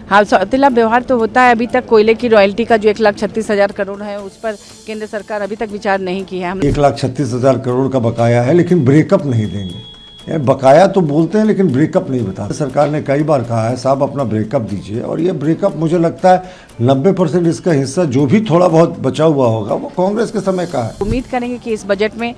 हाँ, सौतेला व्यवहार तो होता है। अभी तक कोयले की रॉयल्टी का जो 1,36,000 करोड़ है उस पर केंद्र सरकार अभी तक विचार नहीं की है। हम 1,36,000 करोड़ का बकाया है, लेकिन ब्रेकअप नहीं देंगे। ये बकाया तो बोलते हैं लेकिन ब्रेकअप नहीं बताते। सरकार ने कई बार कहा है साहब अपना ब्रेकअप दीजिए, और ये ब्रेकअप मुझे लगता है 90% इसका हिस्सा जो भी थोड़ा बहुत बचा हुआ होगा वो कांग्रेस के समय का है। उम्मीद करेंगे कि इस बजट में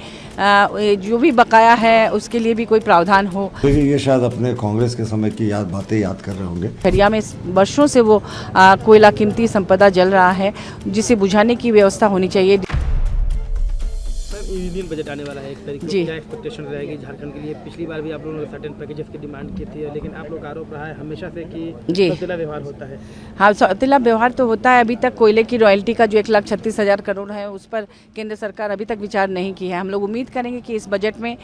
जो भी बकाया है उसके लिए भी कोई प्रावधान हो। देखिए, ये शायद अपने कांग्रेस के समय की बातें याद कर रहे होंगे। झरिया में वर्षों से वो कोयला कीमती संपदा जल रहा है, जिसे बुझाने की व्यवस्था होनी चाहिए। यूनियन बजट आने वाला है, 1 तारीख को क्या एक्सपेक्टेशन रहेगी झारखंड के लिए? पिछली बार भी आप लोगों ने सर्टेन पैकेजेस की डिमांड की थी, लेकिन आप लोग का आरोप रहा है हमेशा से कि सौतेला व्यवहार होता है। हाँ, सौतेला व्यवहार तो होता है। अभी तक कोयले की रॉयल्टी का जो 1,36,000 करोड़ है उस पर केंद्र सरकार अभी तक विचार नहीं की है। हम लोग उम्मीद करेंगे कि इस बजट में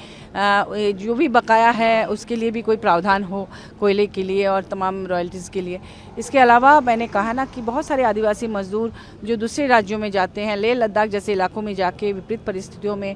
जो भी बकाया है उसके लिए भी कोई प्रावधान हो, कोयले के लिए और तमाम रॉयल्टीज़ के लिए। इसके अलावा मैंने कहा ना कि बहुत सारे आदिवासी मजदूर जो दूसरे राज्यों में जाते हैं, लेह लद्दाख जैसे इलाकों में जाके विपरीत परिस्थितियों में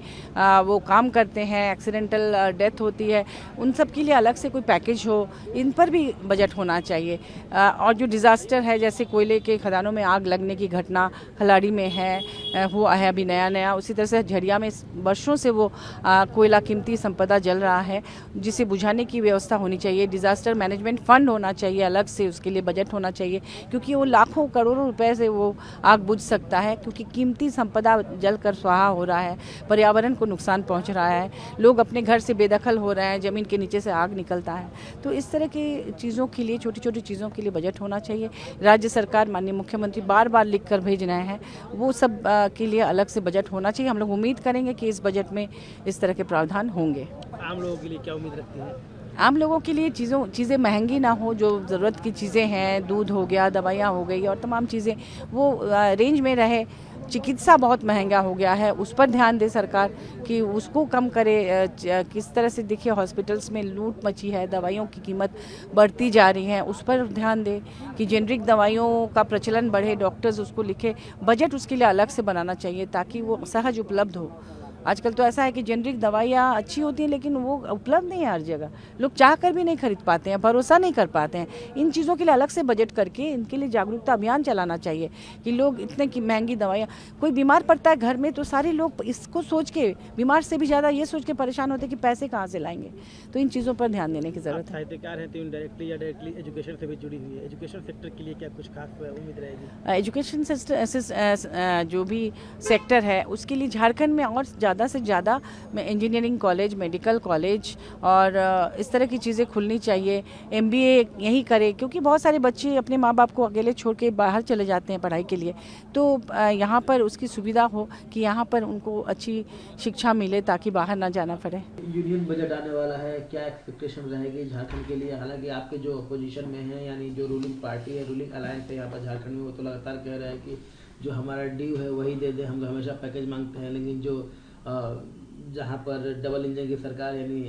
वो काम करते हैं, एक्सीडेंटल डेथ होती है, उन सब के लिए अलग से कोई पैकेज हो, इन पर भी बजट होना चाहिए। और जो डिज़ास्टर है, जैसे कोयले के खदानों में आग लगने की घटना खलाड़ी में है, हुआ है अभी नया, उसी तरह से झरिया में वर्षों से वो कोयला कीमती संपदा जल रहा है, जिसे बुझाने की व्यवस्था होनी चाहिए। डिज़ास्टर मैनेजमेंट फंड होना चाहिए अलग से, उसके लिए बजट होना चाहिए, क्योंकि वो लाखों करोड़ों रुपए से वो आग बुझ सकता है, क्योंकि कीमती संपदा जलकर स्वाहा हो रहा है, पर्यावरण को नुकसान पहुंच रहा है, लोग अपने घर से बेदखल हो रहे हैं, ज़मीन के नीचे से आग निकलता है। तो इस तरह की चीज़ों के लिए, छोटी छोटी चीज़ों के लिए बजट होना चाहिए। राज्य सरकार, माननीय मुख्यमंत्री बार लिख कर भेज रहे हैं, वो सब के लिए अलग से बजट होना चाहिए। हम लोग उम्मीद करेंगे कि इस बजट में इस तरह के प्रावधान होंगे। आम लोगों के लिए क्या उम्मीद रखती हैं? आम लोगों के लिए चीज़ें महंगी ना हो, जो ज़रूरत की चीज़ें हैं, दूध हो गया, दवाइयाँ हो गई और तमाम चीज़ें वो रेंज में रहे। चिकित्सा बहुत महंगा हो गया है, उस पर ध्यान दे सरकार कि उसको कम करे। किस तरह से देखिए हॉस्पिटल्स में लूट मची है, दवाइयों की कीमत बढ़ती जा रही है, उस पर ध्यान दे कि जेनरिक दवाइयों का प्रचलन बढ़े, डॉक्टर्स उसको लिखे। बजट उसके लिए अलग से बनाना चाहिए ताकि वो सहज उपलब्ध हो। आजकल तो ऐसा है कि जेनरिक दवाइयाँ अच्छी होती हैं लेकिन वो उपलब्ध नहीं है हर जगह, लोग चाह कर भी नहीं खरीद पाते हैं, भरोसा नहीं कर पाते हैं। इन चीज़ों के लिए अलग से बजट करके इनके लिए जागरूकता अभियान चलाना चाहिए कि लोग इतने की महंगी दवाइयाँ, कोई बीमार पड़ता है घर में तो सारे लोग इसको सोच के, बीमार से भी ज़्यादा ये सोच के परेशान होते हैं कि पैसे कहाँ से लाएंगे। तो इन चीज़ों पर ध्यान देने की ज़रूरत है। साहित्यकार हैं तो इनडायरेक्टली या डायरेक्टली एजुकेशन से भी जुड़ी हुई है, एजुकेशन सेक्टर के लिए क्या कुछ खास उम्मीद रहेगी? एजुकेशन जो भी सेक्टर है उसके लिए झारखंड में और ज़्यादा से ज़्यादा इंजीनियरिंग कॉलेज, मेडिकल कॉलेज और इस तरह की चीज़ें खुलनी चाहिए। MBA यही करे, क्योंकि बहुत सारे बच्चे अपने माँ बाप को अकेले छोड़ के बाहर चले जाते हैं पढ़ाई के लिए, तो यहाँ पर उसकी सुविधा हो कि यहाँ पर उनको अच्छी शिक्षा मिले ताकि बाहर ना जाना पड़े। यूनियन बजट आने वाला है, क्या एक्सपेक्टेशन रहेगी झारखंड के लिए? हालांकि आपके जो अपोजिशन में है, यानी जो रूलिंग पार्टी है, रूलिंग अलायंस है यहाँ पर झारखंड में, वो तो लगातार कह रहा है कि जो हमारा ड्यू है वही दे दे, हम हमेशा पैकेज मांगते हैं। लेकिन जो जहाँ पर डबल इंजन की सरकार यानी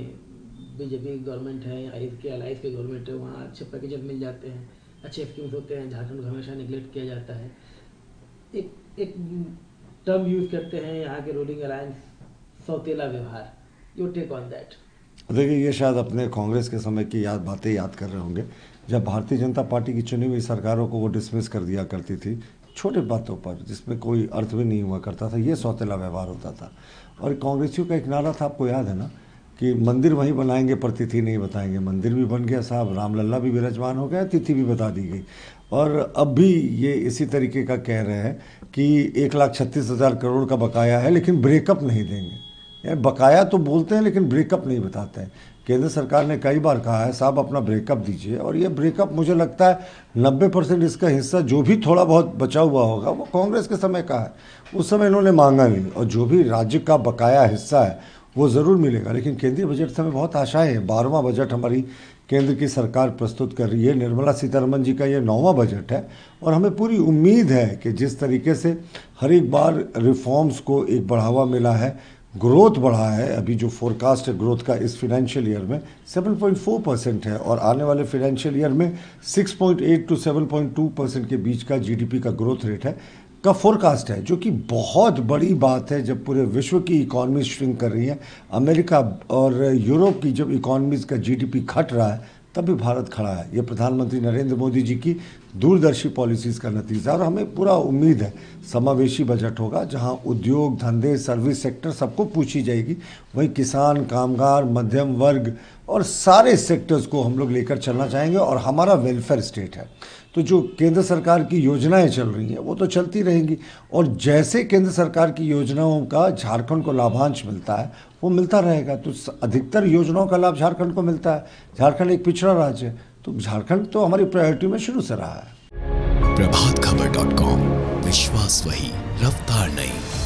बीजेपी की गवर्नमेंट है या इसके अलायंस की गवर्नमेंट है, वहाँ अच्छे पैकेजेस मिल जाते हैं, अच्छे स्कीम्स होते हैं। झारखंड को हमेशा निगलेक्ट किया जाता है। एक टर्म यूज़ करते हैं यहाँ के रूलिंग अलायंस, सौतेला व्यवहार। Your take on that? देखिए, ये शायद अपने कांग्रेस के समय की बातें याद कर रहे होंगे, जब भारतीय जनता पार्टी की चुनी हुई सरकारों को वो डिसमिस कर दिया करती थी छोटे बातों पर, जिसमें कोई अर्थ भी नहीं हुआ करता था। ये सौतेला व्यवहार होता था। और कांग्रेसियों का एक नारा था, आपको याद है ना, कि मंदिर वहीं बनाएंगे पर तिथि नहीं बताएंगे। मंदिर भी बन गया साहब, रामलला भी विराजमान हो गया, तिथि भी बता दी गई। और अब भी ये इसी तरीके का कह रहे हैं कि 1,36,000 करोड़ का बकाया है, लेकिन ब्रेकअप नहीं देंगे। बकाया तो बोलते हैं लेकिन ब्रेकअप नहीं बताते हैं। केंद्र सरकार ने कई बार कहा है साहब अपना ब्रेकअप दीजिए, और ये ब्रेकअप मुझे लगता है 90% इसका हिस्सा जो भी थोड़ा बहुत बचा हुआ होगा वो कांग्रेस के समय का है। उस समय इन्होंने मांगा नहीं, और जो भी राज्य का बकाया हिस्सा है वो ज़रूर मिलेगा। लेकिन केंद्रीय बजट से हमें बहुत आशाएं हैं। 12वां बजट हमारी केंद्र की सरकार प्रस्तुत कर रही है। निर्मला सीतारमण जी का ये 9वां बजट है, और हमें पूरी उम्मीद है कि जिस तरीके से हर एक बार रिफॉर्म्स को एक बढ़ावा मिला है, ग्रोथ बढ़ा है। अभी जो फोरकास्ट है ग्रोथ का इस फाइनेंशियल ईयर में 7.4% है, और आने वाले फाइनेंशियल ईयर में 6.8 to 7.2% के बीच का GDP का ग्रोथ रेट है का फोरकास्ट है, जो कि बहुत बड़ी बात है। जब पूरे विश्व की इकॉनमी श्रिंक कर रही है, अमेरिका और यूरोप की जब इकॉनमीज़ का GDP घट रहा है, तब भी भारत खड़ा है। ये प्रधानमंत्री नरेंद्र मोदी जी की दूरदर्शी पॉलिसीज़ का नतीजा है और हमें पूरा उम्मीद है समावेशी बजट होगा जहां उद्योग, धंधे, सर्विस सेक्टर सबको पूछी जाएगी। वहीं किसान, कामगार, मध्यम वर्ग और सारे सेक्टर्स को हम लोग लेकर चलना चाहेंगे और हमारा वेलफेयर स्टेट है। तो जो केंद्र सरकार की योजनाएं चल रही हैं वो तो चलती रहेंगी और जैसे केंद्र सरकार की योजनाओं का झारखंड को लाभांश मिलता है वो मिलता रहेगा। तो अधिकतर योजनाओं का लाभ झारखंड को मिलता है। झारखंड एक पिछड़ा राज्य है तो झारखंड तो हमारी प्रायोरिटी में शुरू से रहा है। प्रभातखबर.com, विश्वास वही, रफ्तार नहीं।